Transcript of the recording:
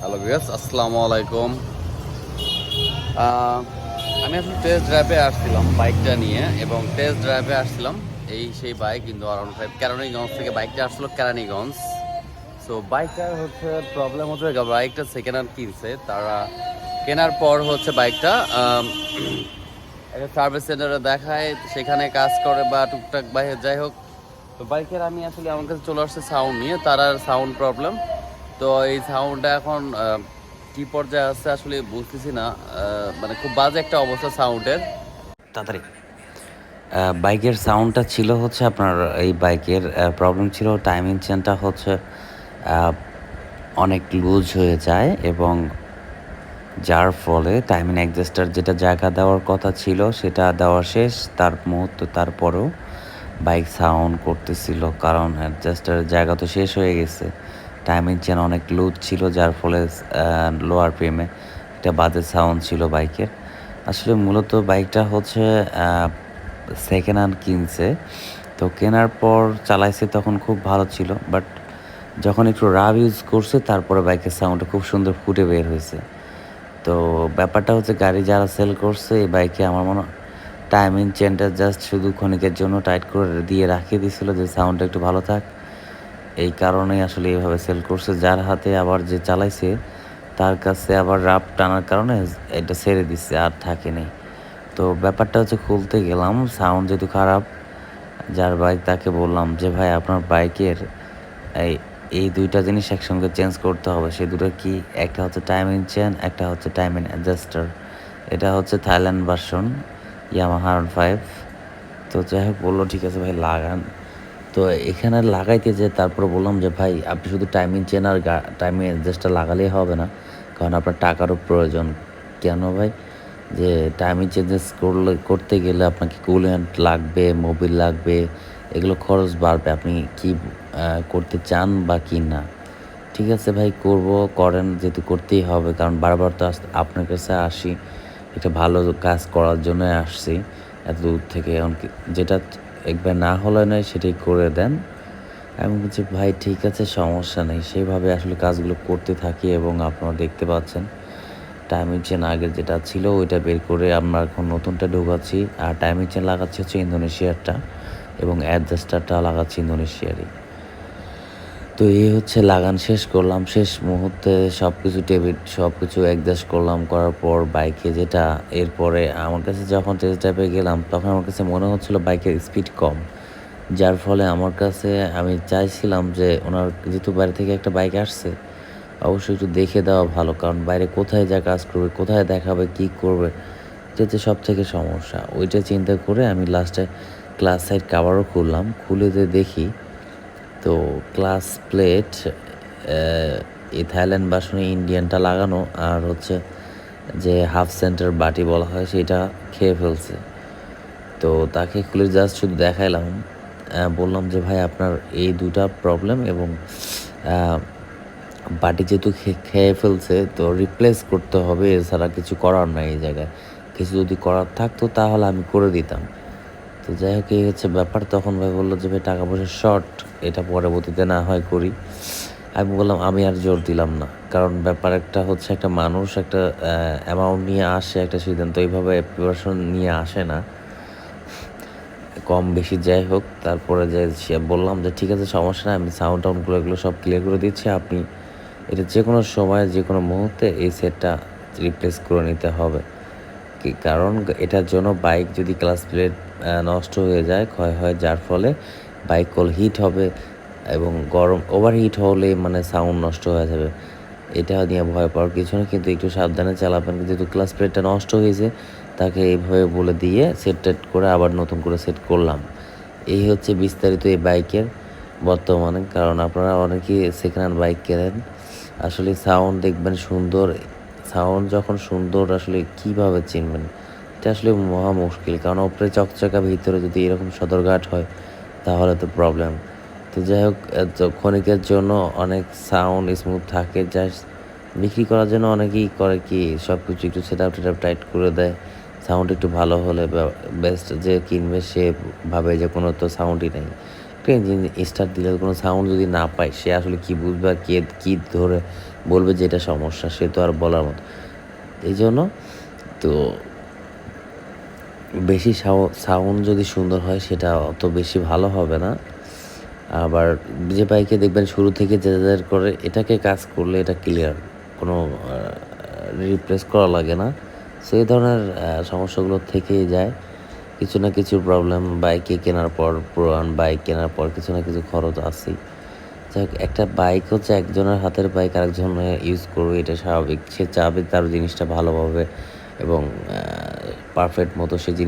Hello viewers, আসসালামু আলাইকুম। আহ, আমি আসলে টেস্ট ড্রাইভে আসছিলাম বাইকটা নিয়ে, এবং টেস্ট ড্রাইভে আসছিলাম সেই বাইক কিন্তু R15 কেরানীগঞ্জ থেকে বাইকটা আসলো কেরানীগঞ্জ। সো বাইকটার হচ্ছে প্রবলেম হচ্ছে বাইকটা সেকেন্ড হ্যান্ড কিনছে তারা। কেনার পর হচ্ছে বাইকটা একটা সার্ভিস সেন্টারে দেখায়, সেখানে কাজ করে বা টুকটাক বাইরে যাই হোক। তো বাইকের আমি আসলে আমার কাছে চলে আসছে সাউন্ড নিয়ে, তার সাউন্ড প্রবলেম। তো এই সাউন্ডটা এখন কি পর্যায়ে আছে আসলে বুঝতেছি না। মানে খুব বাজে একটা অবস্থা সাউন্ডের। তাড়াতাড়ি বাইকের সাউন্ডটা ছিল হচ্ছে আপনার, এই বাইকের প্রবলেম ছিল টাইমিং চেনটা হচ্ছে আহ, অনেক লুজ হয়ে যায়, এবং যার ফলে টাইমিং অ্যাডজাস্টার যেটা জায়গা দেওয়ার কথা ছিল সেটা দেওয়া শেষ তার মুহূর্ত, তারপরেও বাইক সাউন্ড করতেছিল, কারণ অ্যাডজাস্টারের জায়গা তো শেষ হয়ে গেছে। টাইমিং চেন অনেক লুজ ছিল, যার ফলে লোয়ার পিএমে একটা বাজে সাউন্ড ছিল বাইকের। আসলে মূলত বাইকটা হচ্ছে সেকেন্ড হ্যান্ড কিনছে, তো কেনার পর চালাইছে তখন খুব ভালো ছিল, বাট যখন একটু রাব ইউজ করছে তারপরে বাইকের সাউন্ডটা খুব সুন্দর ফুটে বের হয়েছে। তো ব্যাপারটা হচ্ছে গাড়ি যারা সেল করছে এই বাইকে আমার মনে হয় টাইমিং চেনটা জাস্ট শুধু ক্ষণিকের জন্য টাইট করে দিয়ে রাখিয়ে দিয়েছিল যে সাউন্ডটা একটু ভালো থাক। এই কারণেই আসলে এইভাবে সেল করছে, যার হাতে আবার যে চালাইছে তার কাছে আবার রাব টানার কারণে এটা ছেড়ে দিচ্ছে, আর থাকেনি। তো ব্যাপারটা হচ্ছে খুলতে গেলাম, সাউন্ড যেহেতু খারাপ, যার বাইক তাকে বললাম যে ভাই আপনার বাইকের এই এই দুইটা জিনিস একসঙ্গে চেঞ্জ করতে হবে। সে দুটো কি, একটা হচ্ছে টাইমিং চেন, একটা হচ্ছে টাইমিং অ্যাডজাস্টার। এটা হচ্ছে থাইল্যান্ড ভার্সন ইয়ামাহা R15। তো যাই হোক বললো ঠিক আছে ভাই লাগান। তো এখানে লাগাইতে যে তারপরে বললাম যে ভাই আপনি শুধু টাইমিং চেন আর টাইমিং অ্যাডজাস্টার লাগালেই হবে না, কারণ আপনার টাকারও প্রয়োজন। কেন ভাই? যে টাইমিং চেঞ্জেস করতে গেলে আপনাকে কুলেন্ট লাগবে, মোবিল লাগবে, এগুলো খরচ বাড়বে। আপনি কি করতে চান বা কি না? ঠিক আছে ভাই, করব, করেন, যেহেতু করতেই হবে, কারণ বারবার তো আপনার কাছে আসি একটা ভালো কাজ করার জন্য আসছি এত দূর থেকে। এমনকি যেটা একবার না হলে নয় সেটাই করে দেন। আমি বলছি ভাই ঠিক আছে, সমস্যা নেই। সেইভাবে আসলে কাজগুলো করতে থাকি, এবং আপনারা দেখতে পাচ্ছেন টাইমিং চেন আগের যেটা ছিল ওইটা বের করে আমরা এখন নতুনটা ঢোকাচ্ছি, আর টাইমিং চেন লাগাচ্ছি হচ্ছে ইন্দোনেশিয়ারটা, এবং অ্যাডজাস্টারটা লাগাচ্ছি ইন্দোনেশিয়ারই। তো এই হচ্ছে লাগান শেষ করলাম, শেষ মুহূর্তে সব কিছু সব কিছু অ্যাডজাস্ট করলাম, করার পর বাইকে যেটা এরপরে আমার কাছে যখন টেস্ট ড্রাইভে গেলাম তখন আমার কাছে মনে হচ্ছিল বাইকের স্পিড কম, যার ফলে আমার কাছে আমি চাইছিলাম যে ওনার যেহেতু বাইরে থেকে একটা বাইক আসছে অবশ্যই একটু দেখে দেওয়া ভালো, কারণ বাইরে কোথায় যা কাজ করবে, কোথায় দেখাবে, কী করবে, এটা হচ্ছে সব থেকে সমস্যা। ওইটা চিন্তা করে আমি লাস্টে ক্লাস সাইড কাভারও খুললাম, খুলে যে দেখি তো ক্লাস প্লেট এই থাইল্যান্ড বাসনে ইন্ডিয়ানটা লাগানো, আর হচ্ছে যে হাফ সেন্টার বাটি বলা হয় সেটা খেয়ে ফেলছে। তো তাকে খুলে জাস্ট শুধু দেখাইলাম, বললাম যে ভাই আপনার এই দুটা প্রবলেম, এবং বাটি যেহেতু খেয়ে ফেলছে তো রিপ্লেস করতে হবে, এছাড়া কিছু করার নাই এই জায়গায়। কিছু যদি করার থাকতো তাহলে আমি করে দিতাম। তো যাই হোক এই হচ্ছে ব্যাপার। তখন ভাই বললো যে ভাই টাকা পয়সা শর্ট, এটা পরবর্তীতে না হয় করি। আমি বললাম আমি আর জোর দিলাম না, কারণ ব্যাপার একটা হচ্ছে একটা মানুষ একটা অ্যামাউন্ট নিয়ে আসে, একটা সিদ্ধান্ত এইভাবে প্রিপারেশন নিয়ে আসে না, কম বেশি যাই হোক। তারপরে যে সে বললাম যে ঠিক আছে সমস্যা নেই, আমি সাউন্ড টাউন্ডগুলো এগুলো সব ক্লিয়ার করে দিচ্ছি, আপনি এটা যে কোনো সময় যে কোনো মুহূর্তে এই সেটটা রিপ্লেস করে নিতে হবে। কি কারণ এটার জন্য বাইক যদি ক্লাস প্লেট নষ্ট হয়ে যায়, ক্ষয় হয়, যার ফলে বাইক কল হিট হবে, এবং গরম ওভারহিট হলে মানে সাউন্ড নষ্ট হয়ে যাবে। এটা নিয়ে ভয় পাওয়ার কিছু না, কিন্তু একটু সাবধানে চালাবেন। যেহেতু ক্লাস প্লেটটা নষ্ট হয়েছে তাকে এইভাবে বলে দিয়ে সেট টেট করে আবার নতুন করে সেট করলাম। এই হচ্ছে বিস্তারিত এই বাইকের বর্তমানে। কারণ আপনারা অনেকেই সেকেন্ড হ্যান্ড বাইক কেনেন, আসলে সাউন্ড দেখবেন সুন্দর, সাউন্ড যখন সুন্দর আসলে কীভাবে চিনবেন এটা আসলে মহা মুশকিল, কারণ ওপরে চকচকা ভিতরে যদি এরকম সদরঘাট হয় তাহলে তো প্রবলেম। তো যাই হোক ক্ষণিকের জন্য অনেক সাউন্ড স্মুথ থাকে, যা বিক্রি করার জন্য অনেকেই করে কি সব কিছু একটু সেট আপ টাইট করে দেয়, সাউন্ড একটু ভালো হলে বেস্ট যে কিনবে সে ভাবে যে কোনো তো সাউন্ডই নেই, একটা ইঞ্জিন স্টার্ট দিলে কোনো সাউন্ড যদি না পায়, সে আসলে কী বুঝবে আর কী ধরে বলবে যে এটা সমস্যা, সে তো আর বলার মতো। এই জন্য তো বেশি সাউন্ড যদি সুন্দর হয় সেটা অত বেশি ভালো হবে না। আবার যে বাইকে দেখবেন শুরু থেকে যাদের করে এটাকে কাজ করলে এটা ক্লিয়ার, কোনো রিপ্লেস করা লাগে না। সো এই ধরনের সমস্যাগুলো থেকেই যায়। কিছু না কিছু প্রবলেম বাইকে কেনার পর, পুরান বাইক কেনার পর কিছু না কিছু খরচ আছেই। যাই হোক, একটা বাইক হচ্ছে একজনের হাতের বাইক আরেকজন ইউজ করবে, এটা স্বাভাবিক। সে চাবে তার জিনিসটা ভালোভাবে এবং পারফেক্ট মতো সে জিনিস